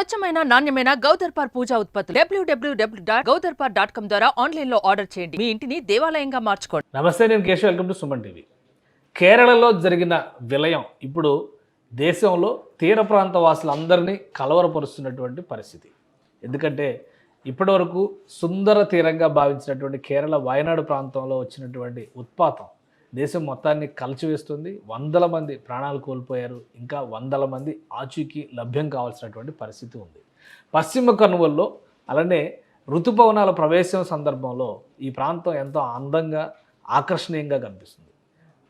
స్వచ్ఛమైన నాణ్యమైన గౌదర్పార్ పూజా ఉత్పత్తులు www.gaudarpar.com ద్వారా ఆన్లైన్ లో ఆర్డర్ చేయండి. మీ ఇంటిని దేవాలయంగా మార్చుకోండి. నమస్తే, నేను Keshav. Welcome to Suman TV. కేరళలో జరిగిన విలయం ఇప్పుడు దేశంలో తీర ప్రాంత వాసులందరినీ కలవరపరుస్తున్నటువంటి పరిస్థితి. ఎందుకంటే ఇప్పటివరకు సుందర తీరంగా భావించినటువంటి కేరళ వయనాడు ప్రాంతంలో వచ్చినటువంటి ఉత్పాతం దేశం మొత్తాన్ని కలిచివేస్తుంది. వందల మంది ప్రాణాలు కోల్పోయారు. ఇంకా వందల మంది ఆచూకీ లభ్యం కావాల్సినటువంటి పరిస్థితి ఉంది. పశ్చిమ కనుమల్లో అలానే ఋతుపవనాల ప్రవేశం సందర్భంలో ఈ ప్రాంతం ఎంతో అందంగా ఆకర్షణీయంగా కనిపిస్తుంది.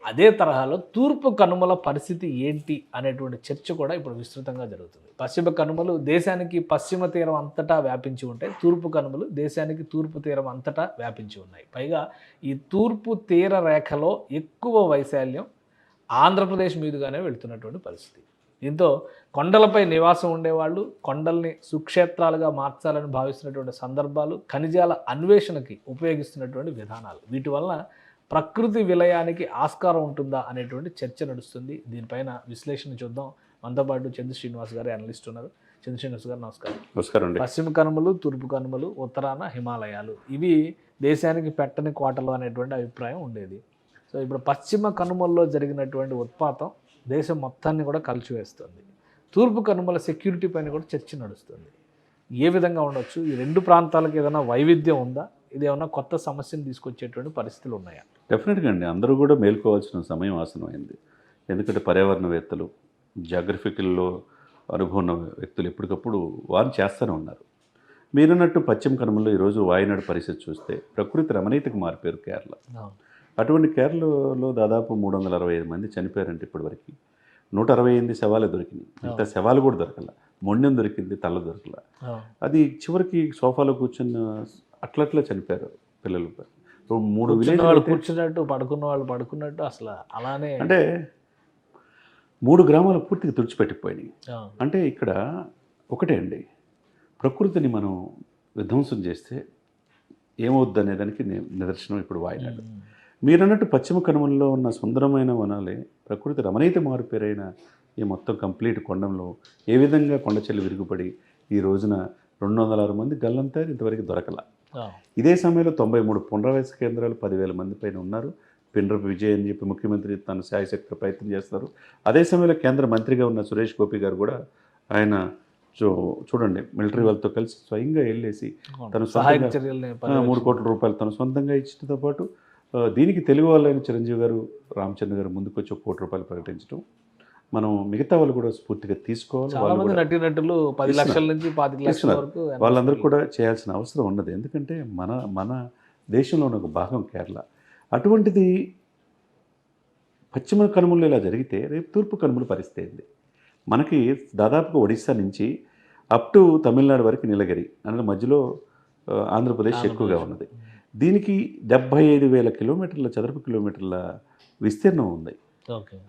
అదే తరహాలో తూర్పు కనుమల పరిస్థితి ఏంటి అనేటువంటి చర్చ కూడా ఇప్పుడు విస్తృతంగా జరుగుతుంది. పశ్చిమ కనుమలు దేశానికి పశ్చిమ తీరం అంతటా వ్యాపించి ఉంటాయి. తూర్పు కనుమలు దేశానికి తూర్పు తీరం అంతటా వ్యాపించి ఉన్నాయి. పైగా ఈ తూర్పు తీర రేఖలో ఎక్కువ వైశాల్యం ఆంధ్రప్రదేశ్ మీదుగానే వెళుతున్నటువంటి పరిస్థితి. దీంతో కొండలపై నివాసం ఉండేవాళ్ళు కొండల్ని సుక్షేత్రాలుగా మార్చాలని భావిస్తున్నటువంటి సందర్భాలు, ఖనిజాల అన్వేషణకి ఉపయోగిస్తున్నటువంటి విధానాలు, వీటి వలన ప్రకృతి విలయానికి ఆస్కారం ఉంటుందా అనేటువంటి చర్చ నడుస్తుంది. దీనిపైన విశ్లేషణ చూద్దాం. మనతో పాటు చంద్ర శ్రీనివాస్ గారు అనలిస్ట్ ఉన్నారు. చంద్ర శ్రీనివాస్ గారు నమస్కారం. నమస్కారం అండి. పశ్చిమ కనుమలు, తూర్పు కనుమలు, ఉత్తరాన హిమాలయాలు, ఇవి దేశానికి పెట్టని కోటలు అనేటువంటి అభిప్రాయం ఉండేది. సో ఇప్పుడు పశ్చిమ కనుమల్లో జరిగినటువంటి ఉత్పాతం దేశం మొత్తాన్ని కూడా కలిచివేస్తుంది. తూర్పు కనుమల సెక్యూరిటీ పైన కూడా చర్చ నడుస్తుంది. ఏ విధంగా ఉండొచ్చు? ఈ రెండు ప్రాంతాలకు ఏదైనా వైవిధ్యం ఉందా? ఇది ఏమన్నా కొత్త సమస్యను తీసుకొచ్చేటువంటి పరిస్థితులు ఉన్నాయా? డెఫినెట్గా అండి, అందరూ కూడా మేల్కోవాల్సిన సమయం ఆసనమైంది. ఎందుకంటే పర్యావరణవేత్తలు, జాగ్రఫికల్లో అనుభవం ఉన్న వ్యక్తులు ఎప్పటికప్పుడు వారు చేస్తూనే ఉన్నారు. మీరన్నట్టు పశ్చిమ కనుమల్లో ఈరోజు వాయనాడు పరిస్థితి చూస్తే ప్రకృతి రమణీయతకు మారిపోయారు కేరళ. అటువంటి కేరళలో దాదాపు 365 మంది చనిపోయారంటే ఇప్పటివరకు 168 శవాలు దొరికినాయి. ఇంత శవాలు కూడా దొరకల. మొండెం దొరికింది, తల్ల దొరకల. అది చివరికి సోఫాలో కూర్చున్న అట్లట్లా చనిపోయారు పిల్లలు. 3 విలేజ్ కూర్చున్నట్టు, పడుకున్న వాళ్ళు పడుకున్నట్టు, అసలు అలానే అంటే 3 గ్రామాలు పూర్తిగా తుడిచిపెట్టిపోయినాయి. అంటే ఇక్కడ ఒకటే అండి, ప్రకృతిని మనం విధ్వంసం చేస్తే ఏమవుద్ది అనే దానికి నిదర్శనం ఇప్పుడు వాయనాడు. మీరన్నట్టు పశ్చిమ కనుమల్లో ఉన్న సుందరమైన వనాలే ప్రకృతి రమణీయత మారుపేరైన ఈ మొత్తం కంప్లీట్ కొండంలో ఏ విధంగా కొండచెల్లి విరుగుపడి ఈ రోజున 206 మంది గల్లంతా ఇంతవరకు దొరకల. ఇదే సమయంలో 93 పునరావాస కేంద్రాలు 10,000 మంది పైన ఉన్నారు. పిండ్రపు విజయ్ అని చెప్పి ముఖ్యమంత్రి తను శాయశక్తి ప్రయత్నం చేస్తారు. అదే సమయంలో కేంద్ర మంత్రిగా ఉన్న సురేష్ గోపి గారు కూడా ఆయన చూడండి మిలిటరీ వాళ్ళతో కలిసి స్వయంగా వెళ్ళేసి తను 3 కోట్ల రూపాయలు తను సొంతంగా ఇచ్చడంతో పాటు దీనికి తెలుగు వాళ్ళైన చిరంజీవి గారు, రామచంద్ర గారు ముందుకొచ్చి 1 కోటి రూపాయలు ప్రకటించడం మనం మిగతా వాళ్ళు కూడా స్ఫూర్తిగా తీసుకోవాలి. నటీనటులు 10 లక్షల నుంచి 25 లక్షల వరకు వాళ్ళందరూ కూడా చేయాల్సిన అవసరం ఉన్నది. ఎందుకంటే మన దేశంలోని ఒక భాగం కేరళ. అటువంటిది పశ్చిమ కనుమలు ఇలా జరిగితే రేపు తూర్పు కనుమల పరిస్థితి ఏంది? మనకి దాదాపుగా ఒడిశా నుంచి అప్ టు తమిళనాడు వరకు నీలగిరి అంటే మధ్యలో ఆంధ్రప్రదేశ్ ఎక్కువగా ఉన్నది. దీనికి 75,000 కిలోమీటర్ల చదరపు కిలోమీటర్ల విస్తీర్ణం ఉంది.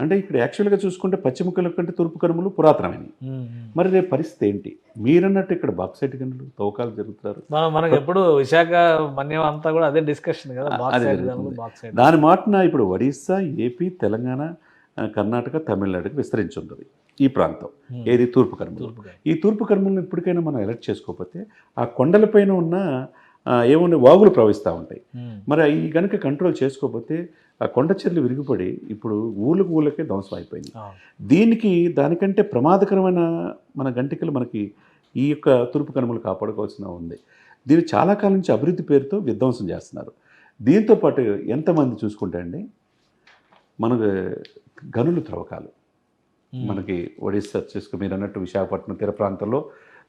అంటే ఇక్కడ యాక్చువల్గా చూసుకుంటే పశ్చిమ కనుమల కంటే తూర్పు కనుమలు పురాతనమైనవి. మరి రేపు పరిస్థితి ఏంటి? మీరన్నట్టు ఇక్కడ బాక్సైట్ గనులు తవ్వకాలు జరుగుతున్నారు. మనకి ఎప్పుడు విశాఖ మన్యం అంతా కూడా అదే డిస్కషన్ కదా. దాని మాటన ఇప్పుడు ఒడిస్సా, ఏపీ, తెలంగాణ, కర్ణాటక, తమిళనాడుకి విస్తరించి ఉంటుంది ఈ ప్రాంతం. ఏది? తూర్పు కనుమలు. ఈ తూర్పు కనుమలను ఇప్పటికైనా మనం ఎలర్ట్ చేసుకోకపోతే ఆ కొండలపైన ఉన్న ఏముండే వాగులు ప్రవహిస్తూ ఉంటాయి. మరి ఈ కనుక కంట్రోల్ చేసుకోకపోతే ఆ కొండ చెర్లు విరిగిపడి ఇప్పుడు ఊళ్ళకే ధ్వంసం అయిపోయింది. దానికంటే ప్రమాదకరమైన మన గంటికలు మనకి ఈ యొక్క తూర్పు కనుమలు కాపాడుకోవాల్సిన ఉంది. దీన్ని చాలా కాలం నుంచి అభివృద్ధి పేరుతో విధ్వంసం చేస్తున్నారు. దీంతోపాటు ఎంతమంది చూసుకుంటే అండి మనకు గనులు త్రవ్వకాలు మనకి ఒడిస్సా చూసుకు మీరు అన్నట్టు విశాఖపట్నం తీర ప్రాంతంలో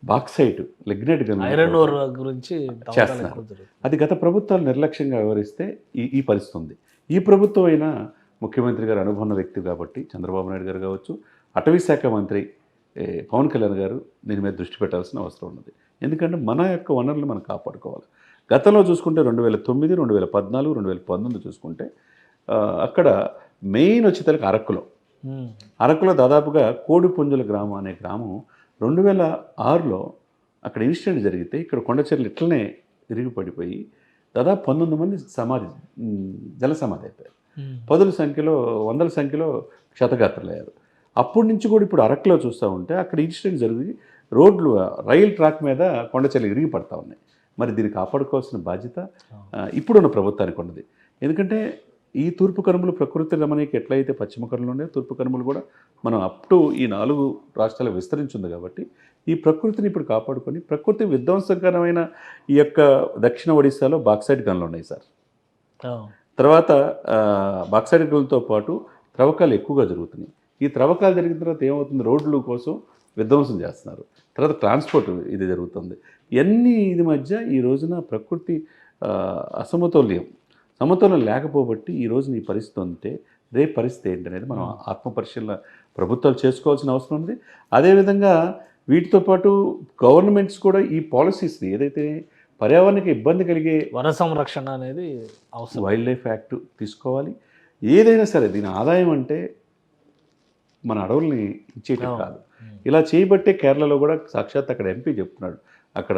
బాక్సైట్, లిగ్నైట్ గనులు గురించి చేస్తున్నారు. అది గత ప్రభుత్వాలు నిర్లక్ష్యంగా వ్యవహరిస్తే ఈ పరిస్థితి ఉంది. ఈ ప్రభుత్వం అయినా ముఖ్యమంత్రి గారు అనుభవ వ్యక్తి కాబట్టి చంద్రబాబు నాయుడు గారు కావచ్చు, అటవీ శాఖ మంత్రి పవన్ కళ్యాణ్ గారు దీని మీద దృష్టి పెట్టాల్సిన అవసరం ఉన్నది. ఎందుకంటే మన యొక్క వనరులు మనం కాపాడుకోవాలి. గతంలో చూసుకుంటే 2009, 2014, 2019 చూసుకుంటే అక్కడ మెయిన్ వచ్చేసరికి అరకులో దాదాపుగా కోడిపుంజుల గ్రామం అనే గ్రామం 2006లో అక్కడ ఇన్సిడెంట్ జరిగితే ఇక్కడ కొండచెర్లు ఇట్లనే విరిగి పడిపోయి దాదాపు 19 మంది జల సమాధి అయిపోయారు. 100ల సంఖ్యలో క్షతగాత్రులయ్యారు. అప్పటి నుంచి కూడా ఇప్పుడు అరకులో చూస్తూ ఉంటే అక్కడ ఇన్సిడెంట్ జరిగి రోడ్లు రైలు ట్రాక్ మీద కొండచెలు ఇరిగి పడతా ఉన్నాయి. మరి దీన్ని కాపాడుకోవాల్సిన బాధ్యత ఇప్పుడున్న ప్రభుత్వానికి ఉన్నది. ఎందుకంటే ఈ తూర్పు కనుమలు ప్రకృతి రమణీకి ఎట్లయితే పశ్చిమ కనుమలు ఉన్నాయో తూర్పు కనుమలు కూడా మనం అప్ టు ఈ 4 రాష్ట్రాలకు విస్తరించింది కాబట్టి ఈ ప్రకృతిని ఇప్పుడు కాపాడుకొని ప్రకృతి విధ్వంసకరమైన ఈ యొక్క దక్షిణ ఒడిశాలో బాక్సైట్ గనులు ఉన్నాయి సార్. తర్వాత బాక్సైట్ గనులతో పాటు త్రవ్వకాలు ఎక్కువగా జరుగుతున్నాయి. ఈ త్రవ్వకాలు జరిగిన తర్వాత ఏమవుతుంది, రోడ్లు కోసం విధ్వంసం చేస్తున్నారు. తర్వాత ట్రాన్స్పోర్ట్ ఇది జరుగుతుంది. ఇవన్నీ ఇది మధ్య ఈ రోజున ప్రకృతి సమతుల్యం లేకపోబట్టి ఈ రోజున ఈ పరిస్థితి ఉంటే రేపు పరిస్థితి ఏంటనేది మనం ఆత్మపరిశీలన ప్రభుత్వాలు చేసుకోవాల్సిన అవసరం ఉంది. అదేవిధంగా వీటితో పాటు గవర్నమెంట్స్ కూడా ఈ పాలసీస్ని ఏదైతే పర్యావరణానికి ఇబ్బంది కలిగే వన సంరక్షణ అనేది అవసరం, వైల్డ్ లైఫ్ యాక్ట్ తీసుకోవాలి. ఏదైనా సరే దీని ఆదాయం అంటే మన అడవుల్ని ఇచ్చేయటం కాదు. ఇలా చేయబట్టే కేరళలో కూడా సాక్షాత్ అక్కడ ఎంపీ చెప్తున్నాడు, అక్కడ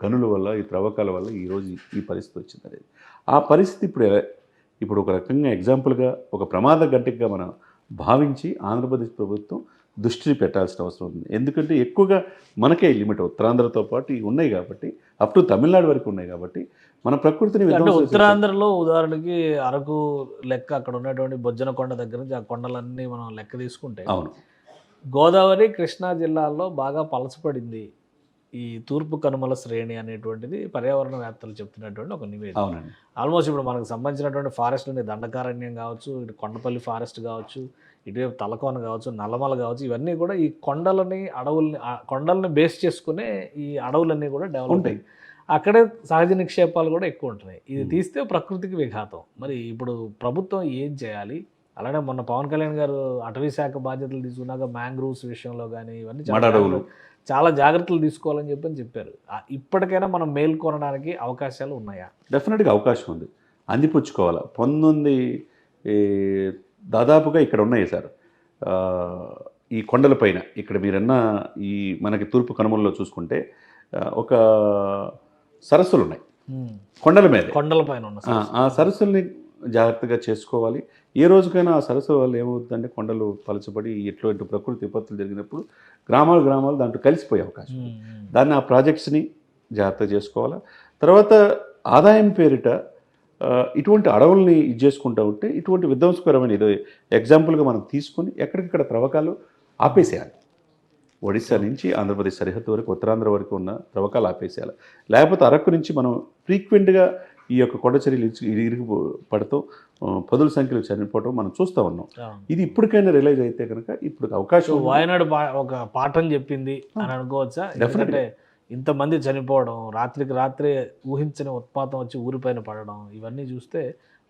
గనుల వల్ల ఈ త్రవ్వకాల వల్ల ఈరోజు ఈ పరిస్థితి వచ్చింది అనేది. ఆ పరిస్థితి ఇప్పుడు ఒక రకంగా ఎగ్జాంపుల్గా ఒక ప్రమాద గంటగా మనం భావించి ఆంధ్రప్రదేశ్ ప్రభుత్వం దృష్టి పెట్టాల్సిన అవసరం ఉంది. ఎందుకంటే ఎక్కువగా మనకే లిమిట్ ఉత్తరాంధ్రతో పాటు ఇవి ఉన్నాయి కాబట్టి అప్ టు తమిళనాడు వరకు ఉన్నాయి కాబట్టి మన ప్రకృతిని ఉత్తరాంధ్రలో ఉదాహరణకి అరకు లెక్క అక్కడ ఉన్నటువంటి బొజ్జనకొండ దగ్గర నుంచి ఆ కొండలన్నీ మనం లెక్క తీసుకుంటే అవును గోదావరి కృష్ణా జిల్లాల్లో బాగా పలసపడింది ఈ తూర్పు కనుమల శ్రేణి అనేటువంటిది పర్యావరణవేత్తలు చెప్తున్నటువంటి ఒక నివేదిక. అవునండి. ఆల్మోస్ట్ ఇప్పుడు మనకు సంబంధించినటువంటి ఫారెస్ట్లోని దండకారణ్యం కావచ్చు, ఇటు కొండపల్లి ఫారెస్ట్ కావచ్చు, ఇటువైపు తలకోన కావచ్చు, నల్లమల కావచ్చు, ఇవన్నీ కూడా ఈ కొండల్ని బేస్ చేసుకునే ఈ అడవులన్నీ కూడా డెవలప్ ఉంటాయి. అక్కడే సహజ నిక్షేపాలు కూడా ఎక్కువ ఉంటున్నాయి. ఇది తీస్తే ప్రకృతికి విఘాతం. మరి ఇప్పుడు ప్రభుత్వం ఏం చేయాలి? అలానే మొన్న పవన్ కళ్యాణ్ గారు అటవీ శాఖ బాధ్యతలు తీసుకున్నాక మ్యాంగ్రూవ్స్ విషయంలో కానీ ఇవన్నీ చాలా జాగ్రత్తలు తీసుకోవాలని చెప్పారు. ఇప్పటికైనా మనం మేల్కొనడానికి అవకాశాలు ఉన్నాయా? డెఫినెట్గా అవకాశం ఉంది, అందిపుచ్చుకోవాలి. 19 దాదాపుగా ఇక్కడ ఉన్నాయి సార్. ఈ కొండలపైన ఇక్కడ మీరన్నా ఈ మనకి తూర్పు కనుమల్లో చూసుకుంటే ఒక సరస్సులు ఉన్నాయి కొండలపైన ఉన్న ఆ సరస్సుల్ని జాగ్రత్తగా చేసుకోవాలి. ఏ రోజుకైనా ఆ సరస్సు వల్ల ఏమవుతుందంటే కొండలు పలచబడి ఎటువంటి ప్రకృతి విపత్తులు జరిగినప్పుడు గ్రామాలు దాంట్లో కలిసిపోయే అవకాశం ఉంది. దాన్ని ఆ ప్రాజెక్ట్స్ని జాగ్రత్త చేసుకోవాలా. తర్వాత ఆదాయం పేరిట ఇటువంటి అడవుల్ని ఇది చేసుకుంటూ ఉంటే ఇటువంటి విధ్వంసకరమైన ఏదో ఎగ్జాంపుల్గా మనం తీసుకొని ఎక్కడికక్కడ త్రవ్వకాలు ఆపేసేయాలి. ఒడిశా నుంచి ఆంధ్రప్రదేశ్ సరిహద్దు వరకు ఉత్తరాంధ్ర వరకు ఉన్న త్రవ్వకాలు ఆపేసేయాలి. లేకపోతే అరకు నుంచి మనం ఫ్రీక్వెంట్గా ఈ యొక్క కొండ చర్యలు ఇరిగి పడుతూ పదుల సంఖ్యలో చనిపోవడం మనం చూస్తూ ఉన్నాం. ఇది ఇప్పటికైనా రియలైజ్ అయితే కనుక ఇప్పుడు అవకాశం. వాయనాడు ఒక పాఠం చెప్పింది అని అనుకోవచ్చా? డెఫినెట్గా ఇంతమంది చనిపోవడం, రాత్రికి రాత్రే ఊహించని ఉత్పాతం వచ్చి ఊరిపైన పడడం, ఇవన్నీ చూస్తే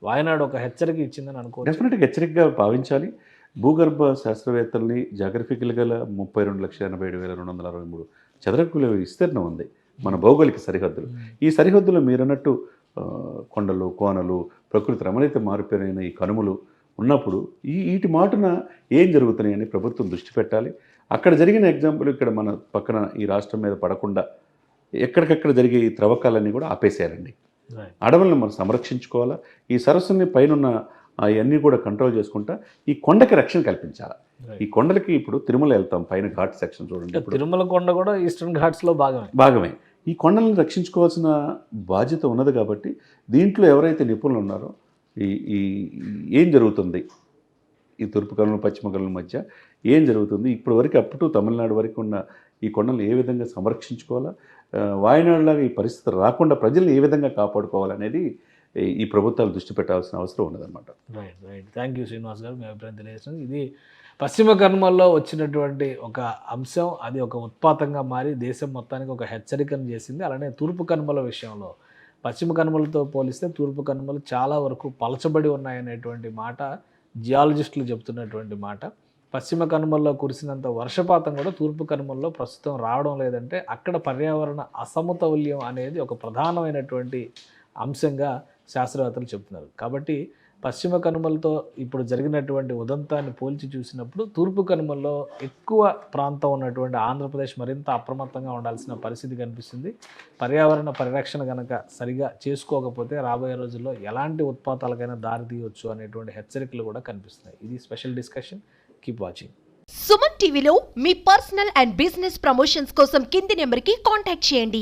వాయనాడు ఒక హెచ్చరిక ఇచ్చిందని అనుకోవచ్చు. డెఫినెట్గా హెచ్చరికగా భావించాలి. భూగర్భ శాస్త్రవేత్తల్ని జాగ్రఫికల్ గల 32,87,263 చదరపు కిలోమీటర్ల విస్తీర్ణం ఉంది మన భౌగోళిక సరిహద్దులు. ఈ సరిహద్దులో మీరన్నట్టు కొండలు, కోనలు, ప్రకృతి రమణీయత మారిపోయిన ఈ కనుమలు ఉన్నప్పుడు వీటి మాటున ఏం జరుగుతున్నాయని ప్రభుత్వం దృష్టి పెట్టాలి. అక్కడ జరిగిన ఎగ్జాంపుల్ ఇక్కడ మన పక్కన ఈ రాష్ట్రం మీద పడకుండా ఎక్కడికక్కడ జరిగే ఈ త్రవ్వకాలన్నీ కూడా ఆపేసేయాలండి. అడవులను మనం సంరక్షించుకోవాలా. ఈ సరస్సుని పైన అవన్నీ కూడా కంట్రోల్ చేసుకుంటా ఈ కొండకి రక్షణ కల్పించాలి. ఈ కొండలకి ఇప్పుడు తిరుమల వెళ్తాం, పైన ఘాట్ సెక్షన్ చూడండి. తిరుమల కొండ కూడా ఈస్టర్న్ ఘాట్స్లో భాగమే. ఈ కొండలను రక్షించుకోవాల్సిన బాధ్యత ఉన్నది కాబట్టి దీంట్లో ఎవరైతే నిపుణులు ఉన్నారో ఈ ఏం జరుగుతుంది ఈ తూర్పు కనుమల పశ్చిమ కనుమల మధ్య ఏం జరుగుతుంది, ఇప్పటి వరకు అప్ టు తమిళనాడు వరకు ఉన్న ఈ కొండలను ఏ విధంగా సంరక్షించుకోవాలా, వాయనాడులాగా ఈ పరిస్థితి రాకుండా ప్రజల్ని ఏ విధంగా కాపాడుకోవాలనేది ఈ ప్రభుత్వాలు దృష్టి పెట్టాల్సిన అవసరం ఉన్నదన్నమాట. రైట్. థ్యాంక్ యూ శ్రీనివాస్ గారు, మీ అభిప్రాయం తెలియజేస్తుంది. ఇది పశ్చిమ కనుమల్లో వచ్చినటువంటి ఒక అంశం, అది ఒక ఉత్పాతంగా మారి దేశం మొత్తానికి ఒక హెచ్చరికను చేసింది. అలానే తూర్పు కనుమల విషయంలో పశ్చిమ కనుమలతో పోలిస్తే తూర్పు కనుమలు చాలా వరకు పలచబడి ఉన్నాయనేటువంటి మాట జియాలజిస్టులు చెప్తున్నటువంటి మాట. పశ్చిమ కనుమల్లో కురిసినంత వర్షపాతం కూడా తూర్పు కనుమల్లో ప్రస్తుతం రావడం లేదంటే అక్కడ పర్యావరణ అసమతౌల్యం అనేది ఒక ప్రధానమైనటువంటి అంశంగా శాస్త్రవేత్తలు చెప్తున్నారు. కాబట్టి పశ్చిమ కనుమలతో ఇప్పుడు జరిగినటువంటి ఉదంతాన్ని పోల్చి చూసినప్పుడు తూర్పు కనుమల్లో ఎక్కువ ప్రాంతం ఉన్నటువంటి ఆంధ్రప్రదేశ్ మరింత అప్రమత్తంగా ఉండాల్సిన పరిస్థితి కనిపిస్తుంది. పర్యావరణ పరిరక్షణ కనుక సరిగా చేసుకోకపోతే రాబోయే రోజుల్లో ఎలాంటి ఉత్పాతాలకైనా దారి తీయవచ్చు అనేటువంటి హెచ్చరికలు కూడా కనిపిస్తున్నాయి. ఇది special discussion. Keep watching. Suman టీవీలో మీ పర్సనల్ అండ్ బిజినెస్ ప్రమోషన్స్ కోసం కింది నెంబర్కి కాంటాక్ట్ చేయండి.